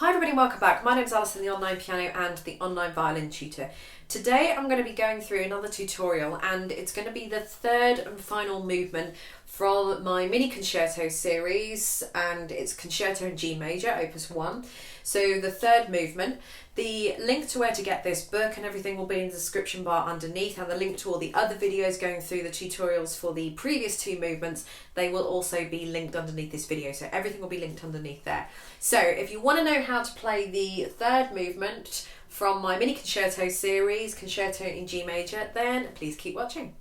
Hi everybody and welcome back. My name is Alison, the online piano and the online violin tutor. Today I'm going to be going through another tutorial and it's going to be the third and final movement from my mini concerto series, and it's Concerto in G major, opus 1. So the third movement. The link to where to get this book and everything will be in the description bar underneath, and the link to all the other videos going through the tutorials for the previous two movements, they will also be linked underneath this video, so everything will be linked underneath there. So if you want to know how to play the third movement from my mini concerto series, Concerto in G major, then please keep watching.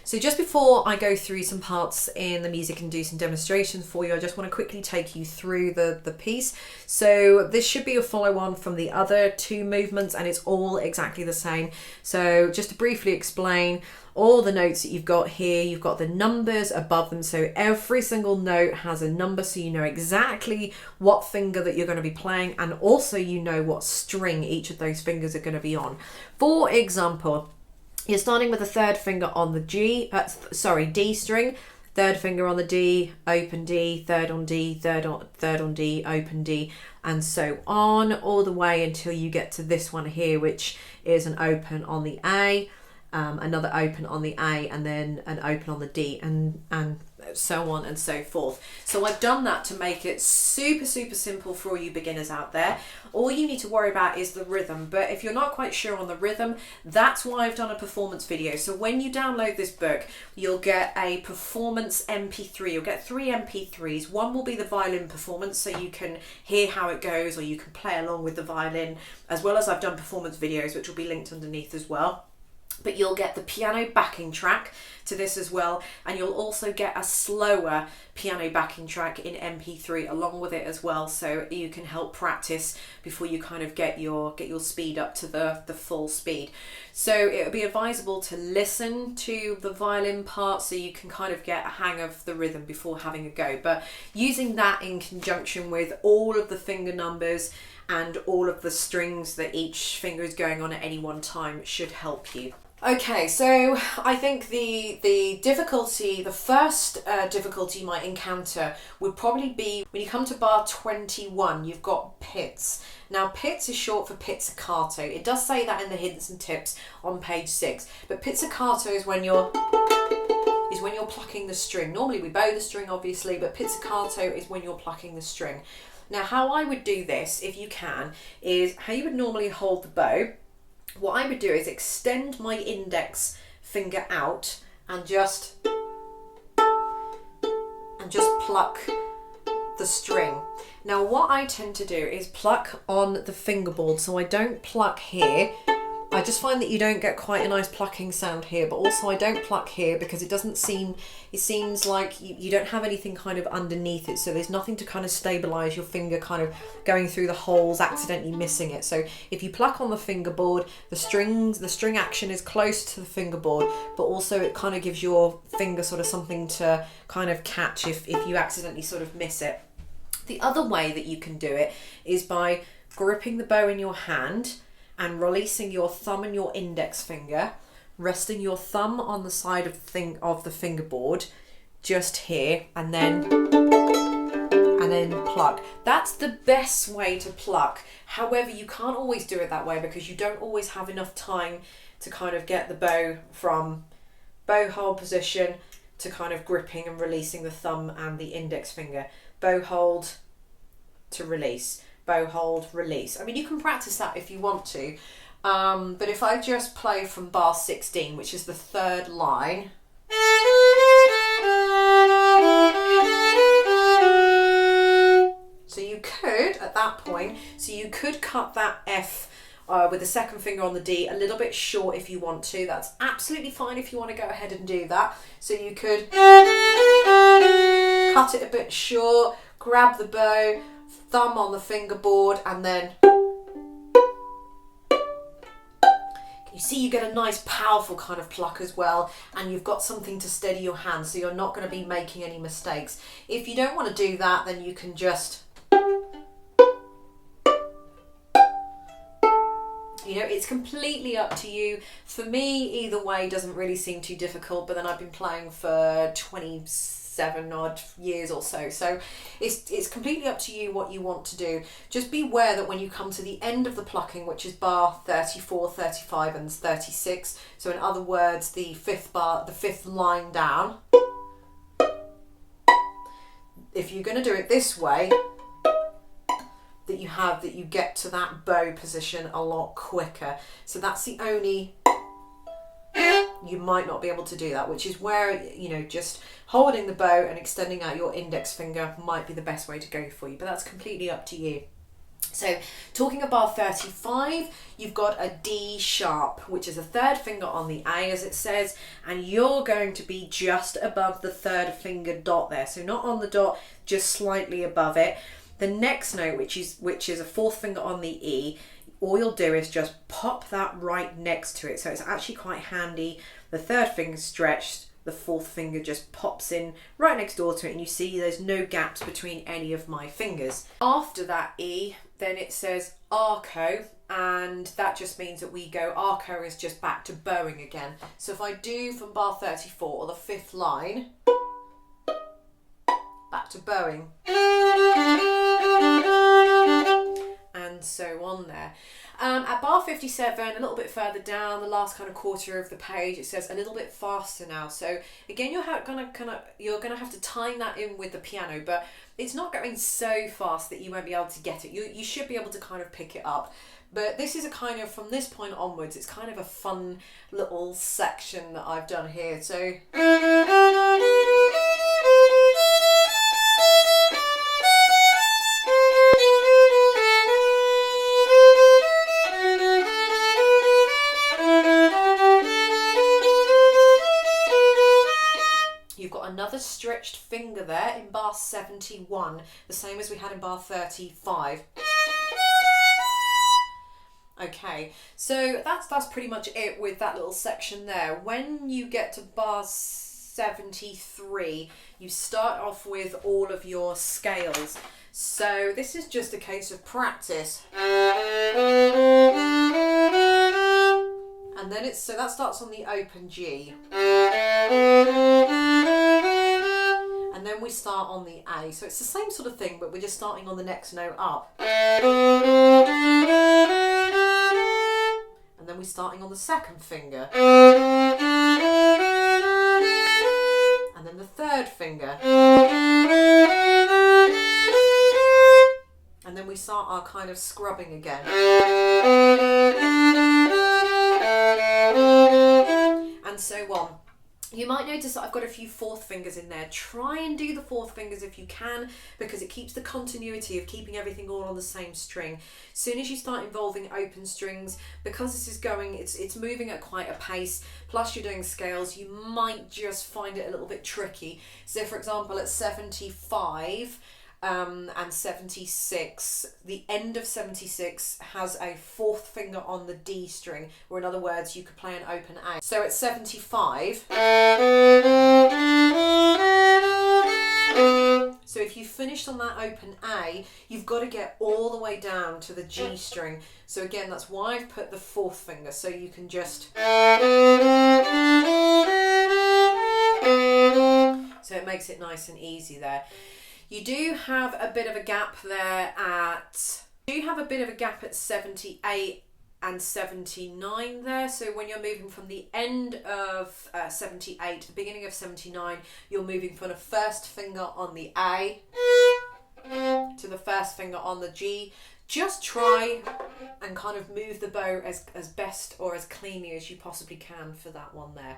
So just before I go through some parts in the music and do some demonstrations for you, I just want to quickly take you through the piece. So this should be a follow on from the other two movements and it's all exactly the same. So just to briefly explain, all the notes that you've got here, you've got the numbers above them. So every single note has a number, so you know exactly what finger that you're going to be playing, and also you know what string each of those fingers are going to be on. For example, you're starting with the third finger on the D string, third finger on the D, open D, third on D, third on D, open D, and so on, all the way until you get to this one here, which is an open on the A, another open on the A, and then an open on the D, and so on and so forth. So I've done that to make it super simple for all you beginners out there. All you need to worry about is the rhythm, but if you're not quite sure on the rhythm, that's why I've done a performance video. So when you download this book, you'll get a performance MP3. You'll get 3 MP3s. One will be the violin performance, so you can hear how it goes, or you can play along with the violin, as well as I've done performance videos, which will be linked underneath as well. But you'll get the piano backing track to this as well, and you'll also get a slower piano backing track in MP3 along with it as well, so you can help practice before you kind of get your speed up to the full speed. So it would be advisable to listen to the violin part so you can kind of get a hang of the rhythm before having a go, but using that in conjunction with all of the finger numbers and all of the strings that each finger is going on at any one time should help you. Okay, so I think the difficulty, the first difficulty you might encounter would probably be when you come to bar 21, you've got pizz. Now pizz is short for pizzicato. It does say that in the hints and tips on page 6, but pizzicato is when you're plucking the string. Normally we bow the string obviously, but pizzicato is when you're plucking the string. Now how I would do this, if you can, is how you would normally hold the bow. What I would do is extend my index finger out and just pluck the string. Now what I tend to do is pluck on the fingerboard, so I don't pluck here. I just find that you don't get quite a nice plucking sound here, but also I don't pluck here because it seems like you don't have anything kind of underneath it, so there's nothing to kind of stabilize your finger kind of going through the holes, accidentally missing it. So if you pluck on the fingerboard, the string action is close to the fingerboard, but also it kind of gives your finger sort of something to kind of catch if you accidentally sort of miss it. The other way that you can do it is by gripping the bow in your hand and releasing your thumb and your index finger, resting your thumb on the side of the fingerboard, just here, and then pluck. That's the best way to pluck. However, you can't always do it that way because you don't always have enough time to kind of get the bow from bow hold position to kind of gripping and releasing the thumb and the index finger. Bow hold to release. Bow hold, release. I mean, you can practice that if you want to, but if I just play from bar 16, which is the third line, so you could, at that point, cut that F with the second finger on the D a little bit short if you want to. That's absolutely fine if you want to go ahead and do that. So you could cut it a bit short, grab the bow, thumb on the fingerboard, and then you see you get a nice powerful kind of pluck as well, and you've got something to steady your hand, so you're not going to be making any mistakes. If you don't want to do that, then you can just You know, it's completely up to you. For me, either way doesn't really seem too difficult, but then I've been playing for 27 odd years or so. So it's completely up to you what you want to do. Just be aware that when you come to the end of the plucking, which is bar 34, 35 and 36, so in other words, the fifth bar, the fifth line down, if you're going to do it this way, that you get to that bow position a lot quicker. So that's the only, you might not be able to do that, which is where, you know, just holding the bow and extending out your index finger might be the best way to go for you, but that's completely up to you. So talking about bar 35, you've got a D sharp, which is a third finger on the A, as it says, and you're going to be just above the third finger dot there. So not on the dot, just slightly above it. The next note, which is a fourth finger on the E, all you'll do is just pop that right next to it. So it's actually quite handy. The third finger stretched, the fourth finger just pops in right next door to it, and you see there's no gaps between any of my fingers. After that E, then it says arco, and that just means that we go, arco is just back to bowing again. So if I do from bar 34, or the fifth line, back to bowing, and so on there. At bar 57, a little bit further down, the last kind of quarter of the page, it says a little bit faster now. So again, you're gonna have to time that in with the piano, but it's not going so fast that you won't be able to get it. You should be able to kind of pick it up. But this is a kind of, from this point onwards, it's kind of a fun little section that I've done here. So another stretched finger there in bar 71, the same as we had in bar 35. Okay, so that's pretty much it with that little section there. When you get to bar 73, you start off with all of your scales. So this is just a case of practice. And then so that starts on the open G. And then we start on the A. So it's the same sort of thing, but we're just starting on the next note up. And then we're starting on the second finger. And then the third finger. And then we start our kind of scrubbing again. And so on. You might notice that I've got a few fourth fingers in there. Try and do the fourth fingers if you can, because it keeps the continuity of keeping everything all on the same string. As soon as you start involving open strings, because this is going, it's moving at quite a pace, plus you're doing scales, you might just find it a little bit tricky. So for example, at 75, and 76, the end of 76 has a fourth finger on the D string, or in other words, you could play an open A. So at 75, so if you finished on that open A, you've got to get all the way down to the G string. So again, that's why I've put the fourth finger, so you can just, so it makes it nice and easy there. You do have a bit of a gap there at 78 and 79 there. So when you're moving from the end of 78 to the beginning of 79, you're moving from the first finger on the A to the first finger on the G. Just try and kind of move the bow as best or as cleanly as you possibly can for that one there.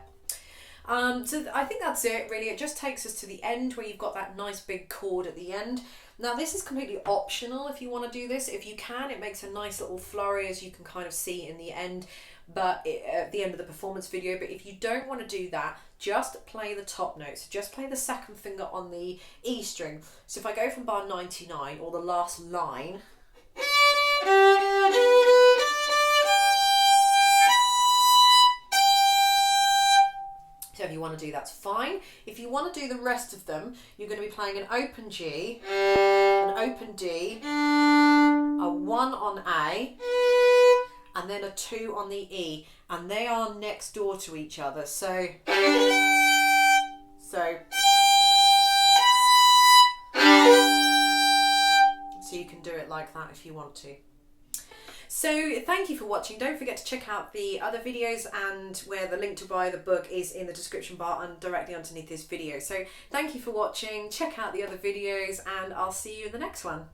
So I think that's it really. It just takes us to the end where you've got that nice big chord at the end. Now this is completely optional if you want to do this. If you can, it makes a nice little flurry, as you can kind of see in the end, but at the end of the performance video. But if you don't want to do that, just play the top notes. Just play the second finger on the E string. So if I go from bar 99, or the last line, so if you want to do that's fine. If you want to do the rest of them, you're going to be playing an open G, an open D, a 1 on A, and then a 2 on the E, and they are next door to each other. So you can do it like that if you want to. So thank you for watching. Don't forget to check out the other videos, and where the link to buy the book is in the description bar and directly underneath this video. So thank you for watching. Check out the other videos, and I'll see you in the next one.